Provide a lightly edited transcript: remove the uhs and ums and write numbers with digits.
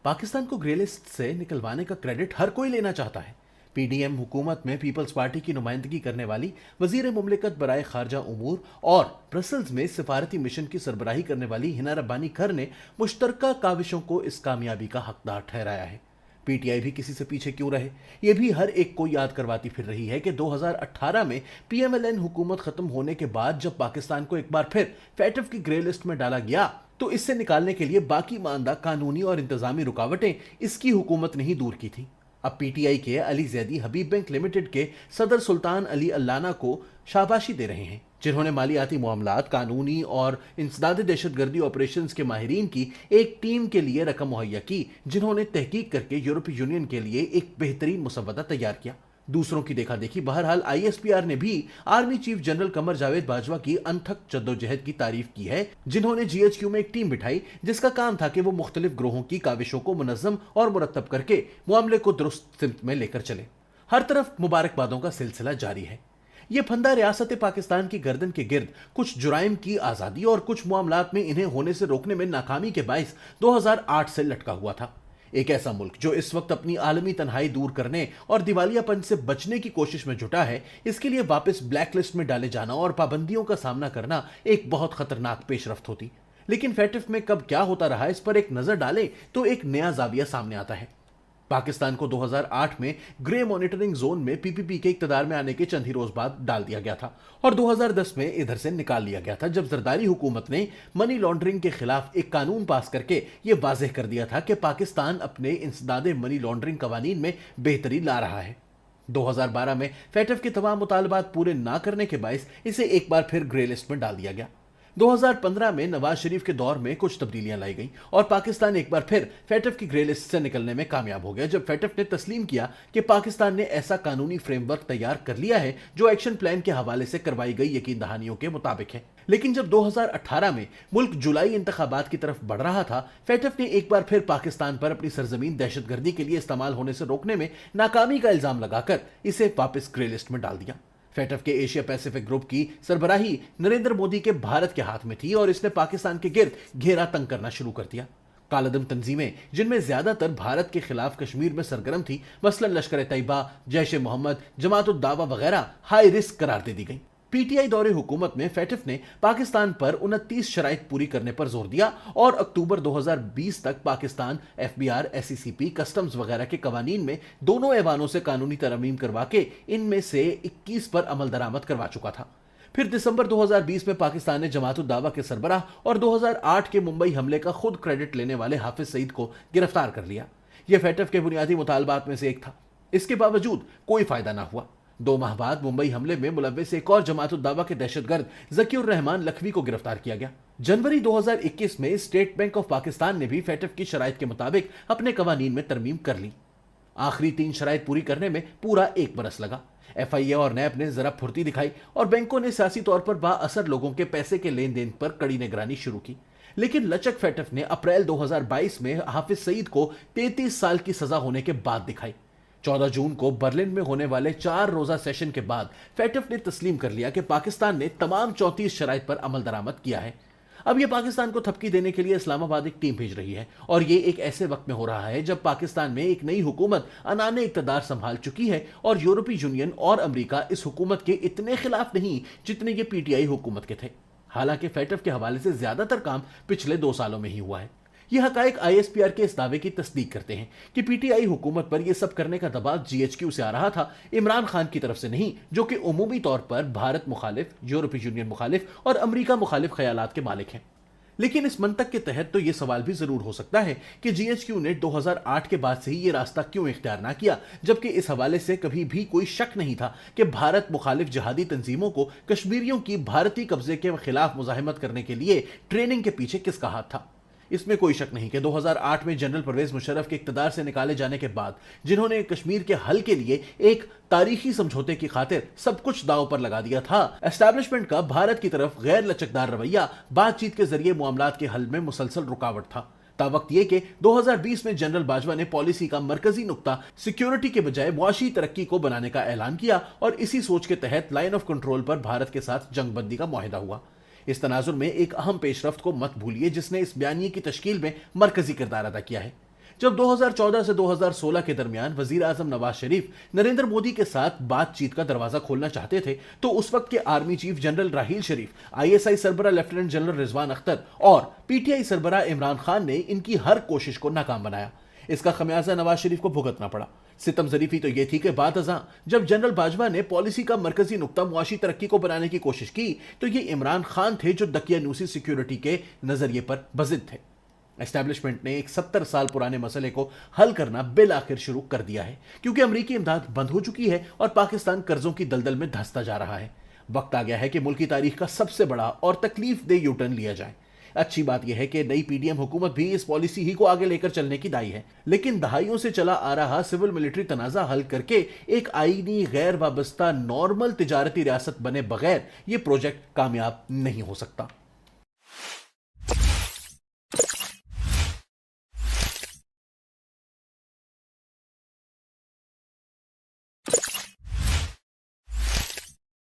पाकिस्तान को grey list से निकलवाने का क्रेडिट हर कोई लेना चाहता है। पीडीएम हुकूमत में पीपल्स पार्टी की नुमाइंदगी करने वाली वजीर मुमलिकत बराए खारजा उमूर और ब्रसल्स में सिफारती मिशन की सरबराही करने वाली हिना रब्बानी खर ने मुश्तरका काविशों को इस कामयाबी का हकदार ठहराया है। पीटीआई भी किसी से पीछे क्यों रहे, ये भी हर एक को याद करवाती फिर रही है कि 2018 में पीएमएलएन हुकूमत खत्म होने के बाद जब पाकिस्तान को एक बार फिर फैटफ की ग्रे लिस्ट में डाला गया तो इससे निकालने के लिए बाकी मानदा कानूनी और इंतजामी रुकावटें इसकी हुकूमत ने ही दूर की थी। अब पीटीआई के अली जैदी हबीब बैंक लिमिटेड के सदर सुल्तान अली अल्लाना को शाबाशी दे रहे हैं, जिन्होंने मालियाती मामलात, कानूनी और इंसदाद दहशतगर्दी ऑपरेशंस के माहिरीन की एक टीम के लिए रकम मुहैया की, जिन्होंने तहकीक करके यूरोपीय यूनियन के लिए एक बेहतरीन मुसव्वदा तैयार किया। दूसरों की देखा देखी बहरहाल आईएसपीआर ने भी army chief general Qamar Javed Bajwa की अनथक जद्दोजहद की तारीफ की है, जिन्होंने जीएचक्यू में एक टीम बिठाई जिसका काम था कि वो मुख्तलिफ ग्रोहों की काविशों को मुनज़्ज़म और मुरत्तब करके मामले को दुरुस्त सिमत में लेकर चले। हर तरफ मुबारकबादों का सिलसिला जारी है। ये फंदा रियासत पाकिस्तान की गर्दन के गिर्द कुछ जुराइम की आज़ादी और कुछ मामलात में इन्हें होने से रोकने में नाकामी के बाइस 2008 से लटका हुआ था। एक ऐसा मुल्क जो इस वक्त अपनी आलमी तन्हाई दूर करने और दिवालियापन से बचने की कोशिश में जुटा है, इसके लिए वापस ब्लैक लिस्ट में डाले जाना और पाबंदियों का सामना करना एक बहुत खतरनाक पेशरफ्त होती। लेकिन फैटिफ में कब क्या होता रहा, इस पर एक नजर डालें तो एक नया जाविया सामने आता है। पाकिस्तान को 2008 में ग्रे मॉनिटरिंग जोन में पीपीपी के इक्तदार में आने के चंद ही रोज बाद डाल दिया गया था और 2010 में इधर से निकाल लिया गया था, जब जरदारी हुकूमत ने मनी लॉन्ड्रिंग के खिलाफ एक कानून पास करके यह वाज़ेह कर दिया था कि पाकिस्तान अपने इंसदादे मनी लॉन्ड्रिंग कवानीन में बेहतरी ला रहा है। 2012 में फैटफ के तमाम मुतालबात पूरे ना करने के बायस इसे एक बार फिर ग्रे लिस्ट में डाल दिया गया। 2015 में नवाज शरीफ के दौर में कुछ तब्दीलियां लाई गईं और पाकिस्तान एक बार फिर फैटफ की ग्रे लिस्ट से निकलने में कामयाब हो गया, जब फैटफ ने तस्लीम किया कि पाकिस्तान ने ऐसा कानूनी फ्रेमवर्क तैयार कर लिया है जो एक्शन प्लान के हवाले से करवाई गई यकीन दहानियों के मुताबिक है। लेकिन जब 2018 में मुल्क जुलाई इंतखाबात की तरफ बढ़ रहा था, फैटफ ने एक बार फिर पाकिस्तान पर अपनी सरजमीन दहशतगर्दी के लिए इस्तेमाल होने से रोकने में नाकामी का इल्जाम लगाकर इसे वापस ग्रे लिस्ट में डाल दिया। फैटफ के एशिया पैसिफिक ग्रुप की सरबराही नरेंद्र मोदी के भारत के हाथ में थी और इसने पाकिस्तान के गिर्द घेरा तंग करना शुरू कर दिया। कालादम तंजीमें, जिनमें ज्यादातर भारत के खिलाफ कश्मीर में सरगर्म थी, मसलन लश्कर तैयबा, जैश ए मोहम्मद, जमात उद दावा वगैरह, हाई रिस्क करार दे दी गई। पीटीआई दौरे हुकूमत में फैटफ ने पाकिस्तान पर 29 शराइत पूरी करने पर जोर दिया और अक्टूबर 2020 तक पाकिस्तान एफबीआर, एसईसीपी, कस्टम्स वगैरह के कवानीन में दोनों ऐवानों से कानूनी तरमीम करवा के इनमें से 21 पर अमल दरामद करवा चुका था। फिर दिसंबर 2020 में पाकिस्तान ने जमात उद दावा के सरबराह और 2008 के मुंबई हमले का खुद क्रेडिट लेने वाले हाफिज सईद को गिरफ्तार कर लिया। यह फैटफ के बुनियादी मुतालबात में से एक था। इसके बावजूद कोई फायदा ना हुआ। 2 माह बाद मुंबई हमले में मुलव्विस एक और जमात उद दावा के दहशतगर्द ज़कीउर रहमान लखवी को गिरफ्तार किया गया। जनवरी 2021 में स्टेट बैंक ऑफ पाकिस्तान ने भी फैटफ की शराइत के मुताबिक अपने कवानीन में तरमीम कर ली। आखिरी 3 शराइत पूरी करने में पूरा 1 बरस लगा। एफआईए और नैब ने जरा फुर्ती दिखाई और बैंकों ने सियासी तौर पर बाअसर लोगों के पैसे के लेन देन पर कड़ी निगरानी शुरू की। लेकिन लचक फैटफ ने अप्रैल 2022 में हाफिज सईद को 33 साल की सजा होने के बाद दिखाई। 14 जून को बर्लिन में होने वाले 4 रोजा सेशन के बाद फैटफ ने तस्लीम कर लिया कि पाकिस्तान ने तमाम 34 शराइत पर अमल दरामद किया है। अब यह पाकिस्तान को थपकी देने के लिए इस्लामाबाद एक टीम भेज रही है और यह एक ऐसे वक्त में हो रहा है जब पाकिस्तान में एक नई हुकूमत अनाने इक्तदार संभाल चुकी है और यूरोपीय यूनियन और अमेरिका इस हुकूमत के इतने खिलाफ नहीं जितने ये पीटीआई हुकूमत के थे। हालांकि फैटफ के हवाले से ज्यादातर काम पिछले 2 सालों में ही हुआ है। यह हकायक आईएसपीआर के इस दावे की तस्दीक करते हैं कि पीटीआई हुकूमत पर यह सब करने का दबाव जीएचक्यू से आ रहा था, इमरान खान की तरफ से नहीं, जो कि उमूमी तौर पर भारत मुखालिफ, यूरोपीय यूनियन मुखालिफ और अमेरिका मुखालिफ ख्यालात के मालिक हैं। लेकिन इस मंतक के तहत तो यह सवाल भी जरूर हो सकता है कि जीएचक्यू ने 2008 के बाद से ही यह रास्ता क्यों इख्तियार ना किया, जबकि इस हवाले से कभी भी कोई शक नहीं था कि भारत मुखालिफ जिहादी तंजीमों को कश्मीरियों की भारतीय कब्जे के खिलाफ मुजाहिमत करने के लिए ट्रेनिंग के पीछे किसका हाथ था। इसमें कोई शक नहीं कि 2008 में जनरल परवेज मुशर्रफ के इक्तदार से निकाले जाने के बाद, जिन्होंने कश्मीर के हल के लिए एक तारीखी समझौते की खातिर सब कुछ दांव पर लगा दिया था, एस्टैब्लिशमेंट का भारत की तरफ गैर लचकदार रवैया बातचीत के जरिए मामलात के हल में मुसलसल रुकावट था। तावक्त यह कि 2020 में जनरल बाजवा ने पॉलिसी का मरकजी नुक्ता सिक्योरिटी के बजाय मुआशी तरक्की को बनाने का ऐलान किया और इसी सोच के तहत लाइन ऑफ कंट्रोल पर भारत के साथ जंगबंदी का मुआहिदा हुआ। इस तनाजुर में एक अहम पेशरफ्त को मत भूलिए जिसने इस बयानिए की तश्कील में मरकजी किरदार अदा किया है। जब 2014 से 2016 के दरमियान वजीर आजम नवाज शरीफ नरेंद्र मोदी के साथ बातचीत का दरवाजा खोलना चाहते थे, तो उस वक्त के army chief general Raheel Sharif, ISI सरबरा लेफ्टिनेंट जनरल रिजवान अख्तर और पीटीआई सरबरा इमरान खान ने इनकी हर कोशिश को नाकाम बनाया। इसका खमियाजा नवाज शरीफ को भुगतना पड़ा। सितम जरीफी तो ये थी कि बात अज़ां जब जनरल बाजवा ने पॉलिसी का मरकजी नुक्ता मुआशी तरक्की को बनाने की कोशिश की, तो ये इमरान खान थे जो दकियानूसी सिक्योरिटी के नजरिए पर बजिद थे। एस्टैब्लिशमेंट ने एक 70 साल पुराने मसले को हल करना बिल आखिर शुरू कर दिया है, क्योंकि अमरीकी इमदाद बंद हो चुकी है और पाकिस्तान कर्जों की दलदल में धंसता जा रहा है। वक्त आ गया है कि मुल्क की तारीख का सबसे बड़ा और तकलीफ दे यू टर्न लिया जाए। अच्छी बात यह है कि नई पीडीएम हुकूमत भी इस पॉलिसी ही को आगे लेकर चलने की दाई है, लेकिन दहाइयों से चला आ रहा सिविल मिलिट्री तनाजा हल करके एक आईनी गैर वाबस्ता नॉर्मल तिजारती रियासत बने बगैर यह प्रोजेक्ट कामयाब नहीं हो सकता।